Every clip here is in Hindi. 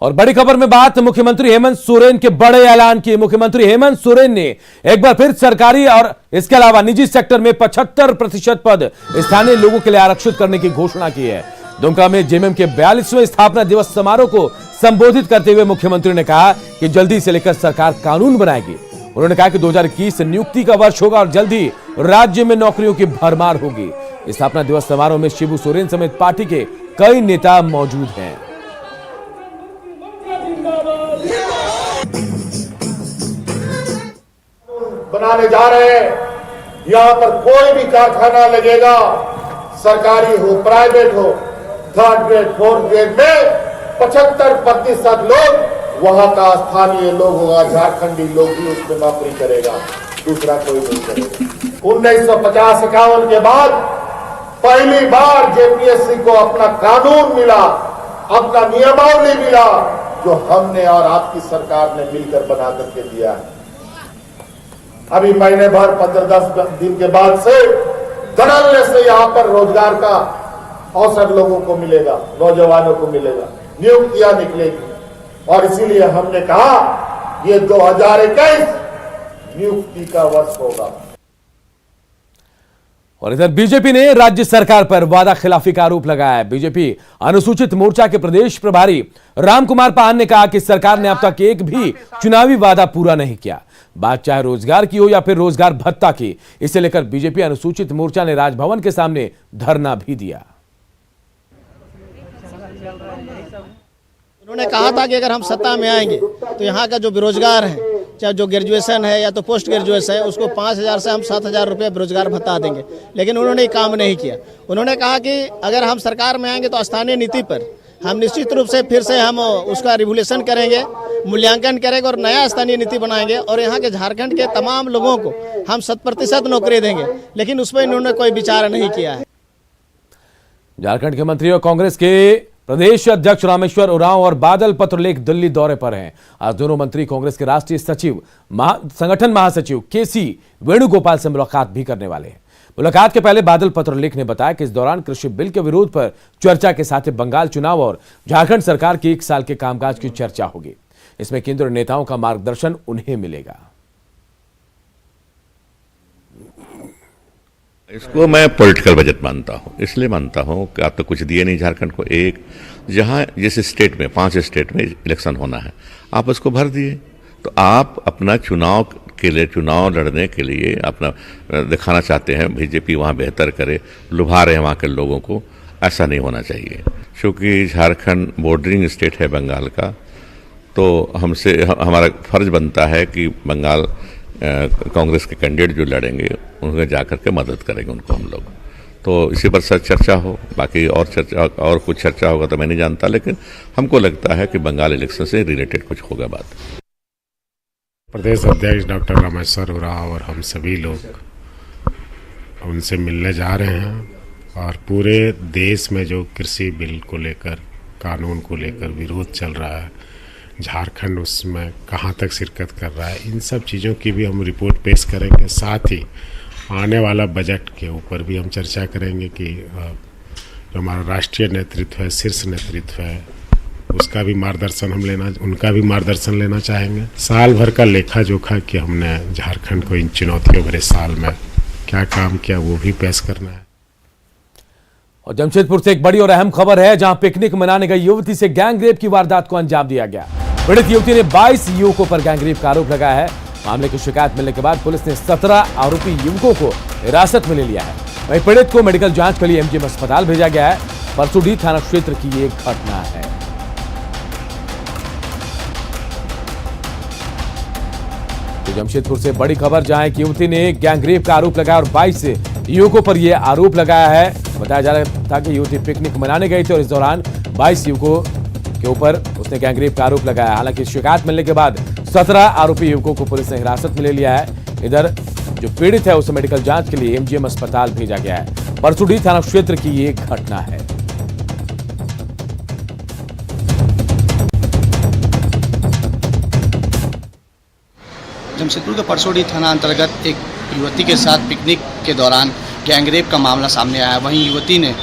और बड़ी खबर में बात मुख्यमंत्री हेमंत सोरेन के बड़े ऐलान की। मुख्यमंत्री हेमंत सोरेन ने एक बार फिर सरकारी और इसके अलावा निजी सेक्टर में 75% पद स्थानीय लोगों के लिए आरक्षित करने की घोषणा की है। दुमका में जेएमएम के 42वें स्थापना दिवस समारोह को संबोधित करते हुए मुख्यमंत्री ने कहा कि जल्दी से लेकर सरकार कानून बनाएगी। उन्होंने कहा कि 2021 नियुक्ति का वर्ष होगा और जल्द ही राज्य में नौकरियों की भरमार होगी। स्थापना दिवस समारोह में शिबू सोरेन समेत पार्टी के कई नेता मौजूद हैं। बनाने जा रहे हैं। यहाँ पर कोई भी कारखाना लगेगा, सरकारी हो प्राइवेट हो, 3rd ग्रेड 4th ग्रेड में 75% लोग वहां का स्थानीय लोग होगा, झारखंडी लोग भी उसमें नौकरी करेगा, दूसरा कोई नहीं करेगा। 1950-51 के बाद पहली बार जेपीएससी को अपना कानून मिला, अपना नियमावली मिला, जो हमने और आपकी सरकार ने मिलकर बना करके दिया है। अभी महीने भर 15-10 दिन के बाद से धड़ल्ले से यहाँ पर रोजगार का अवसर लोगों को मिलेगा, नौजवानों को मिलेगा, नियुक्तियां निकलेगी। और इसीलिए हमने कहा ये 2021 नियुक्ति का वर्ष होगा। और इधर बीजेपी ने राज्य सरकार पर वादा खिलाफी का आरोप लगाया है। बीजेपी अनुसूचित मोर्चा के प्रदेश प्रभारी रामकुमार पान ने कहा कि सरकार ने अब तक एक भी चुनावी वादा पूरा नहीं किया। बात चाहे रोजगार की हो या फिर रोजगार भत्ता की, इसे लेकर बीजेपी अनुसूचित मोर्चा ने राजभवन के सामने धरना भी दिया। उन्होंने कहा था कि अगर हम सत्ता में आएंगे तो यहाँ का जो बेरोजगार है, चाहे जो ग्रेजुएशन है या तो पोस्ट ग्रेजुएशन है, उसको 5,000 से हम 7,000 रुपये बेरोजगार भत्ता देंगे। लेकिन उन्होंने काम नहीं किया। उन्होंने कहा कि अगर हम सरकार में आएंगे तो स्थानीय नीति पर हम निश्चित रूप से फिर से हम उसका रिवोल्यूशन करेंगे, मूल्यांकन करेंगे और नया स्थानीय नीति बनाएंगे और यहाँ के झारखंड के तमाम लोगों को हम 100% नौकरी देंगे। लेकिन उस पर इन्होंने कोई विचार नहीं किया है। झारखंड के मंत्री और कांग्रेस के प्रदेश अध्यक्ष रामेश्वर उरांव और बादल पत्रलेख दिल्ली दौरे पर हैं। आज दोनों मंत्री कांग्रेस के राष्ट्रीय सचिव संगठन महासचिव केसी वेणुगोपाल से मुलाकात भी करने वाले हैं। मुलाकात के पहले बादल पत्रलेख ने बताया कि इस दौरान कृषि बिल के विरोध पर चर्चा के साथ ही बंगाल चुनाव और झारखंड सरकार के 1 साल के कामकाज की चर्चा होगी। इसमें केंद्रीय नेताओं का मार्गदर्शन उन्हें मिलेगा। इसको मैं पॉलिटिकल बजट मानता हूँ। इसलिए मानता हूँ कि आप तो कुछ दिए नहीं झारखंड को। एक जहाँ जिस स्टेट में 5 स्टेट में इलेक्शन होना है, आप उसको भर दिए तो आप अपना चुनाव के लिए, चुनाव लड़ने के लिए अपना दिखाना चाहते हैं बीजेपी वहाँ बेहतर करे, लुभा रहे हैं वहाँ के लोगों को। ऐसा नहीं होना चाहिए। क्योंकि झारखंड बॉर्डरिंग स्टेट है बंगाल का, तो हमारा फर्ज बनता है कि बंगाल कांग्रेस के कैंडिडेट जो लड़ेंगे उन्हें जाकर के मदद करेंगे उनको हम लोग। तो इसी पर सच चर्चा हो, बाकी और कुछ चर्चा होगा तो मैं नहीं जानता, लेकिन हमको लगता है कि बंगाल इलेक्शन से रिलेटेड कुछ होगा बात। प्रदेश अध्यक्ष डॉक्टर रामेश्वर उरांव और हम सभी लोग उनसे मिलने जा रहे हैं और पूरे देश में जो कृषि बिल को लेकर, कानून को लेकर विरोध चल रहा है, झारखंड उसमें कहाँ तक शिरकत कर रहा है, इन सब चीज़ों की भी हम रिपोर्ट पेश करेंगे। साथ ही आने वाला बजट के ऊपर भी हम चर्चा करेंगे कि जो हमारा राष्ट्रीय नेतृत्व है, शीर्ष नेतृत्व है, उसका भी मार्गदर्शन उनका भी मार्गदर्शन लेना चाहेंगे। साल भर का लेखा जोखा कि हमने झारखंड को इन चुनौतियों भरे साल में क्या काम किया, वो भी पेश करना है। और जमशेदपुर से एक बड़ी और अहम खबर है, जहां पिकनिक मनाने गई युवती से गैंगरेप की वारदात को अंजाम दिया गया। पीड़ित युवती ने 22 युवकों पर गैंगरेप का आरोप लगाया है। मामले की शिकायत मिलने के बाद पुलिस ने 17 आरोपी युवकों को हिरासत में ले लिया है। वहीं पीड़ित को मेडिकल जांच के लिए एमजीएम अस्पताल भेजा गया है। परसुडी थाना क्षेत्र की ये घटना है। तो जमशेदपुर से बड़ी खबर, जहां एक युवती ने गैंगरेप का आरोप लगाया और 22 युवकों पर यह आरोप लगाया है। बताया जा रहा था कि युवती पिकनिक मनाने गई थी और इस दौरान 22 युवकों के ऊपर उसने गैंगरेप का आरोप लगाया। हालांकि शिकायत मिलने के बाद 17 आरोपी युवकों को पुलिस ने हिरासत में ले लिया है। इधर जो पीड़ित है उसे मेडिकल जांच के लिए एमजीएम अस्पताल भेजा गया है। परसुडी थाना क्षेत्र की ये घटना है। जमशेदपुर के परसोडी थाना अंतर्गत एक युवती के साथ पिकनिक के दौरान गैंगरेप का मामला सामने आया। वहीं युवती ने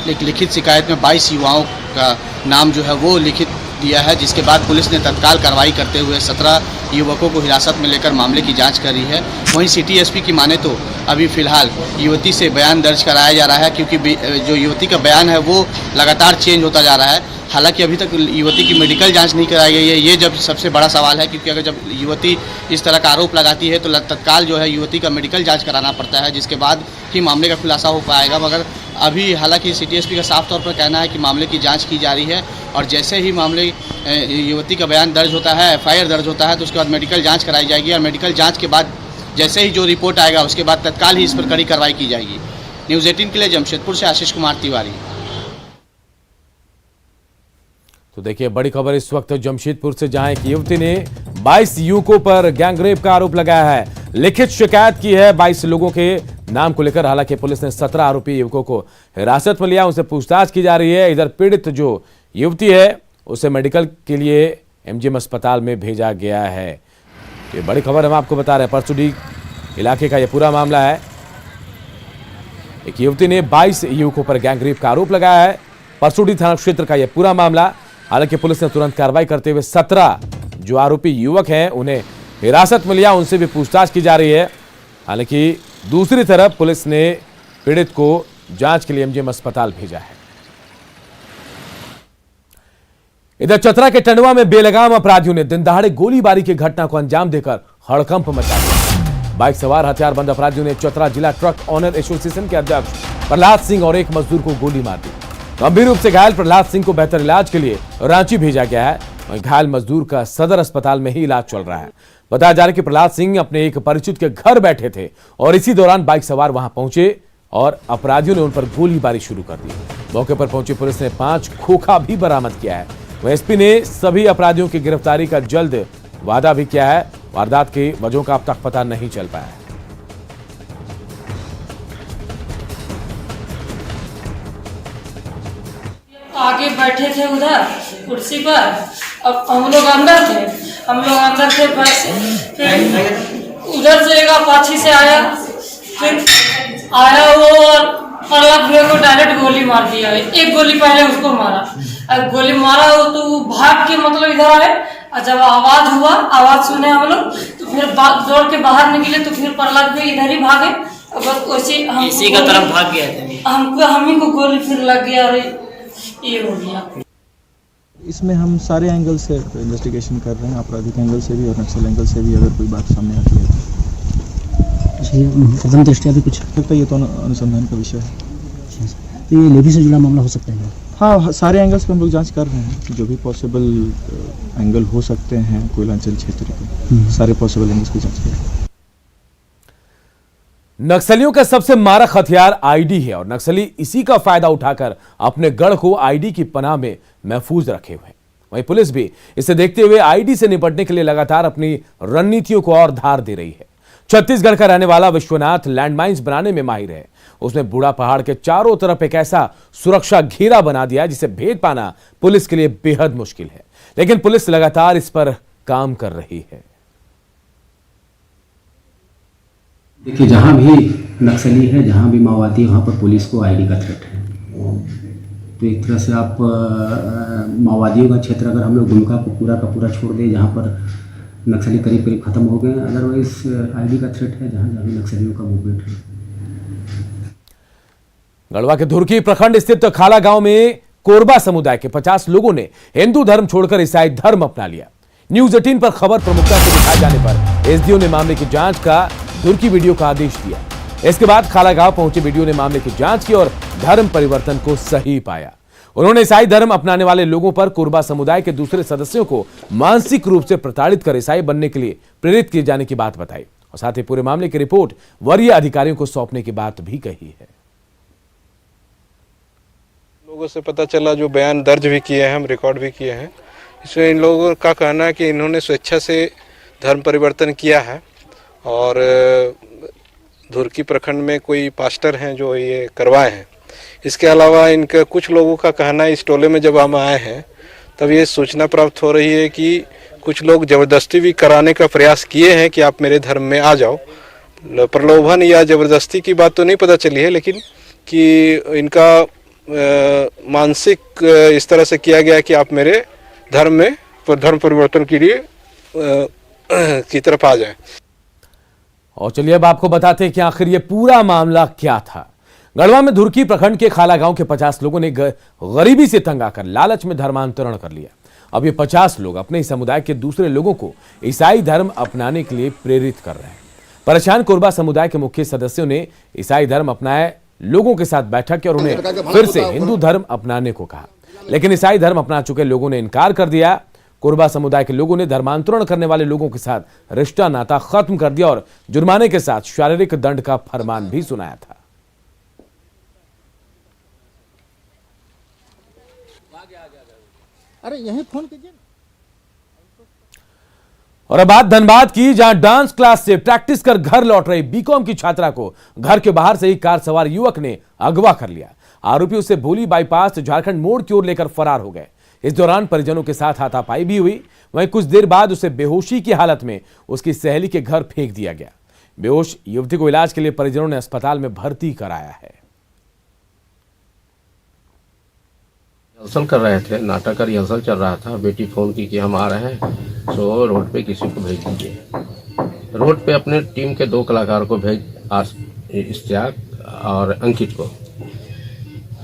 एक लिखित शिकायत में 22 युवाओं का नाम जो है वो लिखित दिया है, जिसके बाद पुलिस ने तत्काल कार्रवाई करते हुए 17 युवकों को हिरासत में लेकर मामले की जांच कर रही है। वहीं सिटी एसपी की माने तो अभी फिलहाल युवती से बयान दर्ज कराया जा रहा है, क्योंकि जो युवती का बयान है वो लगातार चेंज होता जा रहा है। हालांकि अभी तक युवती की मेडिकल जांच नहीं कराई गई है। ये जब सबसे बड़ा सवाल है, क्योंकि अगर जब युवती इस तरह का आरोप लगाती है तो तत्काल जो है युवती का मेडिकल जांच कराना पड़ता है, जिसके बाद ही मामले का खुलासा हो पाएगा। मगर अभी हालांकि सिटी एसपी का साफ तौर पर कहना है कि मामले की जांच की जा रही है, और जैसे ही मामले युवती का बयान दर्ज होता है, FIR दर्ज होता है, तो उसके बाद मेडिकल जाँच कराई जाएगी, और मेडिकल जाँच के बाद जैसे ही जो रिपोर्ट आएगा उसके बाद तत्काल ही इस पर कड़ी कार्रवाई की जाएगी। न्यूज़ 18 के लिए जमशेदपुर से आशीष कुमार तिवारी। तो देखिए बड़ी खबर इस वक्त जमशेदपुर से, जहां एक युवती ने 22 युवकों पर गैंगरेप का आरोप लगाया है। लिखित शिकायत की है 22 लोगों के नाम को लेकर। हालांकि पुलिस ने 17 आरोपी युवकों को हिरासत में लिया, उनसे पूछताछ की जा रही है। इधर पीड़ित जो युवती है उसे मेडिकल के लिए MGM अस्पताल में भेजा गया है। ये बड़ी खबर हम आपको बता रहे हैं। परसुडी इलाके का यह पूरा मामला है। एक युवती ने 22 युवकों पर गैंगरेप का आरोप लगाया है। परसुडी थाना क्षेत्र का यह पूरा मामला। हालांकि पुलिस ने तुरंत कार्रवाई करते हुए 17 जो आरोपी युवक हैं उन्हें हिरासत में लिया, उनसे भी पूछताछ की जा रही है। हालांकि दूसरी तरफ पुलिस ने पीड़ित को जांच के लिए MGM अस्पताल भेजा है। इधर चतरा के टंडवा में बेलगाम अपराधियों ने दिनदहाड़े गोलीबारी की घटना को अंजाम देकर हड़कंप मचा दिया। बाइक सवार हथियारबंद अपराधियों ने चतरा जिला ट्रक ऑनर एसोसिएशन के अध्यक्ष प्रहलाद सिंह और एक मजदूर को गोली मार दी। गंभीर रूप से घायल प्रहलाद सिंह को बेहतर इलाज के लिए रांची भेजा गया है। वहीं घायल मजदूर का सदर अस्पताल में ही इलाज चल रहा है। बताया जा रहा है कि प्रहलाद सिंह अपने एक परिचित के घर बैठे थे और इसी दौरान बाइक सवार वहां पहुंचे और अपराधियों ने उन पर गोलीबारी शुरू कर दी। मौके पर पहुंची पुलिस ने 5 खोखा भी बरामद किया है। वहीं एसपी ने सभी अपराधियों की गिरफ्तारी का जल्द वादा भी किया है। वारदात की वजहों का अब तक पता नहीं चल पाया है। आगे बैठे थे उधर कुर्सी पर, अब हम लोग अंदर थे बस। फिर उधर से एक अपाची से आया, फिर आया वो और प्रहलाद भैया को डायरेक्ट गोली मार दिया। एक गोली पहले उसको मारा, अब गोली मारा तो वो भाग के मतलब इधर आए, और जब आवाज सुने हम लोग तो फिर दौड़ के बाहर निकले, तो फिर प्रहलाद भैया इधर ही भागे। बस वैसे इसी का तरफ भाग गया था। हम ही को गोली फिर लग गया और ये हो गया। इसमें हम सारे एंगल से इन्वेस्टिगेशन कर रहे हैं, आपराधिक एंगल से भी और नक्सल एंगल से भी। अगर कोई बात सामने आती है प्रथम दृष्टया भी कुछ लगता है, ये तो अनुसंधान का विषय है। तो ये लेवी से जुड़ा मामला हो सकता है? हाँ, सारे एंगल्स पे हम लोग जांच कर रहे हैं। जो भी पॉसिबल एंगल हो सकते हैं कोयलांचल क्षेत्र के, सारे पॉसिबल एंगल्स की जांच कर रहे हैं। नक्सलियों का सबसे मारक हथियार आईडी है और नक्सली इसी का फायदा उठाकर अपने गढ़ को आईडी की पनाह में महफूज रखे हुए हैं। वहीं पुलिस भी इसे देखते हुए आईडी से निपटने के लिए लगातार अपनी रणनीतियों को और धार दे रही है। छत्तीसगढ़ का रहने वाला विश्वनाथ लैंडमाइंस बनाने में माहिर है। उसने बूढ़ा पहाड़ के चारों तरफ एक ऐसा सुरक्षा घेरा बना दिया जिसे भेद पाना पुलिस के लिए बेहद मुश्किल है, लेकिन पुलिस लगातार इस पर काम कर रही है। देखिए, जहाँ भी नक्सली है, जहाँ भी माओवादी है, वहाँ पर पुलिस को आईडी का थ्रेट है। तो एक तरह से आप माओवादियों का क्षेत्र अगर हम लोग दुमका को पूरा का पूरा छोड़ दें, जहाँ पर नक्सली करीब करीब खत्म हो गए, अदरवाइज आईडी का थ्रेट है जहाँ जहाँ भी नक्सलियों का मूवमेंट है। गढ़वा के धुरकी प्रखंड स्थित खाला गांव में कोरबा समुदाय के 50 लोगों ने हिंदू धर्म छोड़कर ईसाई धर्म अपना लिया। न्यूज़ 18 पर खबर प्रमुखता से दिखाए जाने पर एसडीओ ने मामले की जांच का धुरकी वीडियो का आदेश दिया। इसके बाद खाला गांव पहुंचे वीडियो ने मामले की जांच की और धर्म परिवर्तन को सही पाया। उन्होंने ईसाई धर्म अपनाने वाले लोगों पर कोरबा समुदाय के दूसरे सदस्यों को मानसिक रूप से प्रताड़ित कर ईसाई बनने के लिए प्रेरित किए जाने की बात बताई और साथ ही पूरे मामले की रिपोर्ट वरीय अधिकारियों को सौंपने की बात भी कही है। लोगों से पता चला, जो बयान दर्ज भी किए हैं, हम रिकॉर्ड भी किए हैं, इसमें इन लोगों का कहना है कि इन्होंने स्वेच्छा से धर्म परिवर्तन किया है और धुरकी प्रखंड में कोई पास्टर हैं जो ये करवाए हैं। इसके अलावा इनका कुछ लोगों का कहना है, इस टोले में जब हम आए हैं तब ये सूचना प्राप्त हो रही है कि कुछ लोग ज़बरदस्ती भी कराने का प्रयास किए हैं कि आप मेरे धर्म में आ जाओ। प्रलोभन या ज़बरदस्ती की बात तो नहीं पता चली है, लेकिन कि इनका मानसिक इस तरह से किया गया कि आप मेरे धर्म परिवर्तन के लिए की तरफ आ जाए। और चलिए अब आपको बताते हैं कि आखिर ये पूरा मामला क्या था। गढ़वा में धुरकी प्रखंड के खाला गांव के 50 लोगों ने गरीबी से तंग आकर लालच में धर्मांतरण कर लिया। अब ये 50 लोग अपने ही समुदाय के दूसरे लोगों को ईसाई धर्म अपनाने के लिए प्रेरित कर रहे हैं। परेशान कोरबा समुदाय के मुख्य सदस्यों ने ईसाई धर्म अपनाए लोगों के साथ बैठक की और उन्हें फिर से हिंदू धर्म अपनाने को कहा, लेकिन ईसाई धर्म अपना चुके लोगों ने इनकार कर दिया। कोरबा समुदाय के लोगों ने धर्मांतरण करने वाले लोगों के साथ रिश्ता नाता खत्म कर दिया और जुर्माने के साथ शारीरिक दंड का फरमान भी सुनाया था। अरे यही फोन कीजिए। और अब बात धनबाद की, जहां डांस क्लास से प्रैक्टिस कर घर लौट रही बीकॉम की छात्रा को घर के बाहर से ही कार सवार युवक ने अगवा कर लिया। आरोपी उसे भोली बाईपास झारखंड मोड़ की ओर लेकर फरार हो गए। इस दौरान परिजनों के साथ हाथापाई भी हुई। वहीं कुछ देर बाद उसे बेहोशी की हालत में उसकी सहेली के घर फेंक दिया गया। बेहोश युवती को इलाज के लिए परिजनों ने अस्पताल में भर्ती कराया है। रिहर्सल कर रहे थे, नाटक का रिहर्सल चल रहा था। बेटी फोन की कि हम आ रहे हैं, तो रोड पे किसी को भेज दीजिए। रोड पे अपने टीम के 2 कलाकार को इश्तियाक और अंकित को।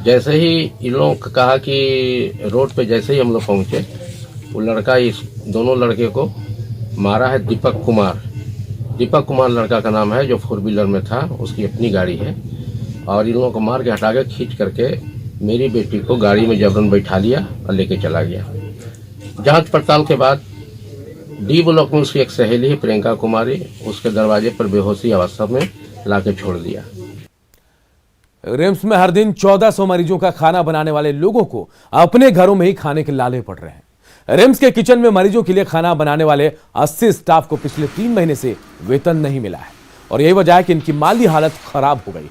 जैसे ही इन लोगों को कहा कि रोड पे जैसे ही हम लोग पहुंचे, वो लड़का इस दोनों लड़के को मारा है। दीपक कुमार लड़का का नाम है, जो 4 व्हीलर में था, उसकी अपनी गाड़ी है। और इन लोगों को मार के हटा के खींच करके मेरी बेटी को गाड़ी में जबरन बैठा लिया और लेके चला गया। जांच पड़ताल के बाद डी ब्लॉक में उसकी एक सहेली है प्रियंका कुमारी, उसके दरवाजे पर बेहोशी अवस्था में लाके छोड़ दिया। रिम्स में हर दिन 1400 मरीजों का खाना बनाने वाले लोगों को अपने घरों में ही खाने के लाले पड़ रहे हैं। रिम्स के किचन में मरीजों के लिए खाना बनाने वाले 80 स्टाफ को पिछले 3 महीने से वेतन नहीं मिला है और यही वजह है कि इनकी माली हालत खराब हो गई।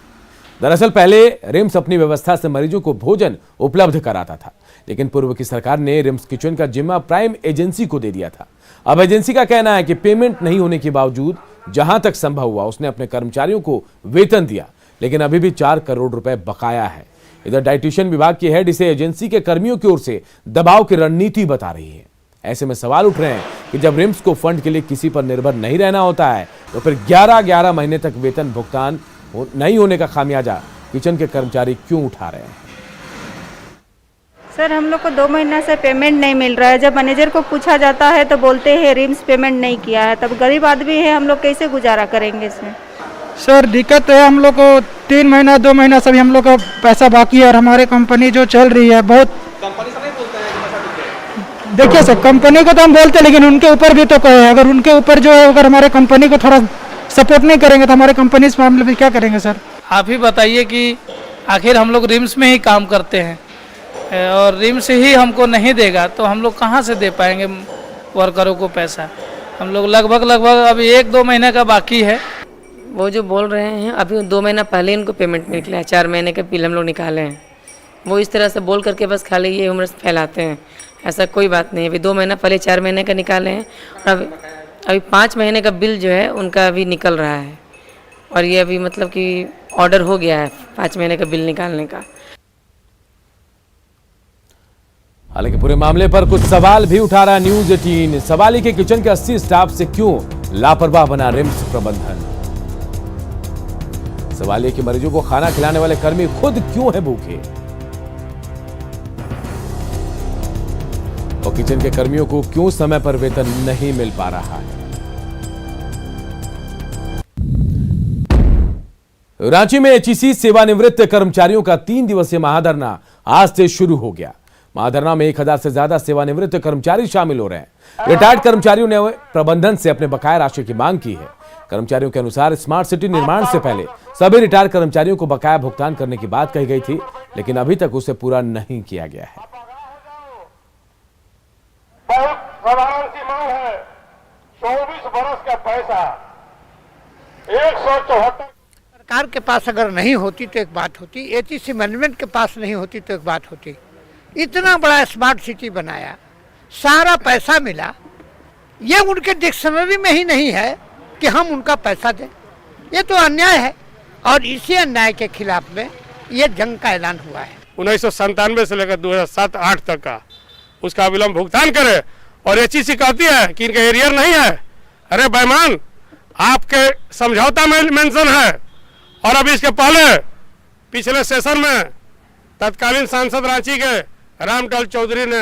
दरअसल पहले रिम्स अपनी व्यवस्था से मरीजों को भोजन उपलब्ध कराता था, लेकिन पूर्व की सरकार ने रिम्स किचन का जिम्मा प्राइम एजेंसी को दे दिया था। अब एजेंसी का कहना है कि पेमेंट नहीं होने के बावजूद जहां तक संभव हुआ उसने अपने कर्मचारियों को वेतन दिया, लेकिन अभी भी 4 करोड़ रुपए बकाया है। इधर डाइटिशियन विभाग की हेड इसे एजेंसी के कर्मियों की ओर से दबाव की रणनीति बता रही है। ऐसे में सवाल उठ रहे हैं कि जब रिम्स को फंड के लिए किसी पर निर्भर नहीं रहना होता है, तो फिर 11 महीने तक वेतन भुगतान नहीं होने का खामियाजा किचन के कर्मचारी क्यों उठा रहे हैं? सर, हम लोग को 2 महीना से पेमेंट नहीं मिल रहा है। जब मैनेजर को पूछा जाता है तो बोलते हैं रिम्स पेमेंट नहीं किया है। तब गरीब आदमी है, हम लोग कैसे गुजारा करेंगे इसमें? सर, दिक्कत है हम लोग को 3 महीना 2 महीना सभी हम लोग का पैसा बाकी है और हमारी कंपनी जो चल रही है बहुत। कंपनी से नहीं बोलते हैं? देखिए सर, कंपनी को तो हम बोलते हैं, लेकिन उनके ऊपर भी तो कहे। अगर उनके ऊपर जो है, अगर हमारे कंपनी को थोड़ा सपोर्ट नहीं करेंगे तो हमारे कंपनी इस मामले में क्या करेंगे? सर आप ही बताइए कि आखिर हम लोग रिम्स में ही काम करते हैं और रिम्स ही हमको नहीं देगा तो हम लोग कहाँ से दे पाएंगे वर्करों को पैसा? हम लोग लगभग अभी 1-2 महीने का बाकी है। वो जो बोल रहे हैं अभी 2 महीना पहले इनको पेमेंट निकला है, 4 महीने के बिल हम लोग निकाले हैं। वो इस तरह से बोल करके बस खाली ये उम्र फैलाते हैं। ऐसा कोई बात नहीं है। अभी 2 महीना पहले 4 महीने का निकाले हैं और अभी 5 महीने का बिल जो है उनका अभी निकल रहा है और ये अभी मतलब कि ऑर्डर हो गया है 5 महीने का बिल निकालने का। हालांकि पूरे मामले पर कुछ सवाल भी उठा रहा न्यूज़ 18। सवाल है कि किचन के 80 स्टाफ से क्यों लापरवाह बना रिम्स प्रबंधन। सवाल है कि मरीजों को खाना खिलाने वाले कर्मी खुद क्यों है भूखे और किचन के कर्मियों को क्यों समय पर वेतन नहीं मिल पा रहा है। रांची में एचईसी सेवानिवृत्त कर्मचारियों का 3 दिवसीय महाधरना आज से शुरू हो गया। महाधरना में 1000 से ज्यादा सेवानिवृत्त कर्मचारी शामिल हो रहे हैं। रिटायर्ड कर्मचारियों ने प्रबंधन से अपने बकाया राशि की मांग की है। कर्मचारियों के अनुसार स्मार्ट सिटी निर्माण से पहले सभी रिटायर्ड कर्मचारियों को बकाया भुगतान करने की बात कही गई थी, लेकिन अभी तक उसे पूरा नहीं किया गया है। बहुत साधारण सी मांग है, 24 बरस का पैसा 174। सरकार के पास अगर नहीं होती तो एक बात होती, एचईसी मैनेजमेंट के पास नहीं होती तो एक बात होती। इतना बड़ा स्मार्ट सिटी बनाया, सारा पैसा मिला, ये उनके डिक्शनरी में ही नहीं है कि हम उनका पैसा दें। ये तो अन्याय है और इसी अन्याय के खिलाफ में ये जंग का ऐलान हुआ है। 1997 से लेकर 2007-8 तक का उसका विलंब भुगतान करे। और ये चीज कहती है कि इनका एरियर नहीं है। अरे बेईमान, आपके समझौता में मेंशन है और अभी इसके पहले पिछले सेशन में तत्कालीन सांसद रांची के रामटल चौधरी ने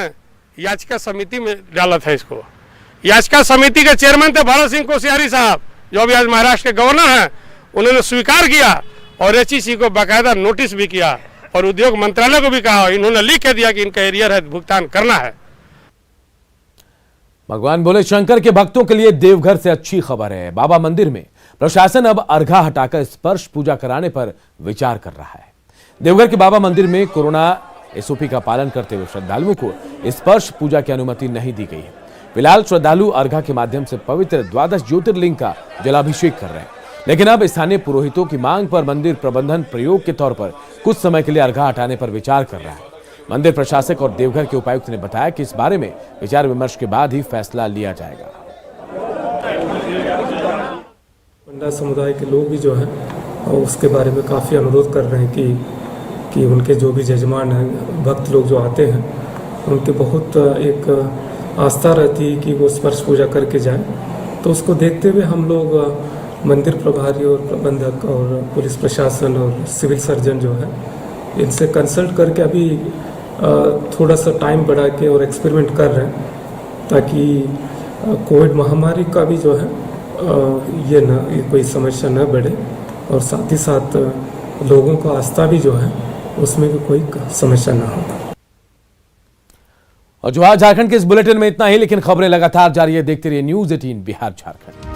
याचिका समिति में डाला था इसको। याचिका समिति के चेयरमैन थे भरत सिंह कोश्यारी साहब, जो भी आज महाराष्ट्र के गवर्नर हैं। उन्होंने स्वीकार किया और एचईसी को बाकायदा नोटिस भी किया और उद्योग मंत्रालय को भी कहा, इन्होंने लिख के दिया कि इनका एरियर है, भुगतान करना है। भगवान भोले शंकर के भक्तों के लिए देवघर से अच्छी खबर है। बाबा मंदिर में प्रशासन अब अर्घा हटाकर स्पर्श पूजा कराने पर विचार कर रहा है। देवघर के बाबा मंदिर में कोरोना एसओपी का पालन करते हुए श्रद्धालुओं को स्पर्श पूजा की अनुमति नहीं दी गई है। फिलहाल श्रद्धालु अर्घा के माध्यम से पवित्र द्वादश ज्योतिर्लिंग का जलाभिषेक कर रहे हैं, लेकिन अब स्थानीय पुरोहितों की मांग पर मंदिर प्रबंधन प्रयोग के तौर पर कुछ समय के लिए अर्घा हटाने पर विचार कर रहा है। मंदिर प्रशासक और देवघर के उपायुक्त ने बताया कि इस बारे में विचार विमर्श के बाद ही फैसला लिया जाएगा। पंडा समुदाय के लोग भी जो है उसके बारे में काफ़ी अनुरोध कर रहे हैं कि उनके जो भी जजमान हैं, भक्त लोग जो आते हैं, उनके बहुत एक आस्था रहती है कि वो स्पर्श पूजा करके जाए। तो उसको देखते हुए हम लोग मंदिर प्रभारी और प्रबंधक और पुलिस प्रशासन और सिविल सर्जन जो है, इनसे कंसल्ट करके अभी थोड़ा सा टाइम बढ़ा के और एक्सपेरिमेंट कर रहे हैं, ताकि कोविड महामारी का भी जो है ये कोई समस्या न बढ़े और साथ ही साथ लोगों को आस्था भी जो है उसमें भी कोई समस्या ना हो। और जो आज झारखंड के इस बुलेटिन में इतना ही, लेकिन खबरें लगातार जारी है। देखते रहिए न्यूज़ 18 बिहार झारखंड।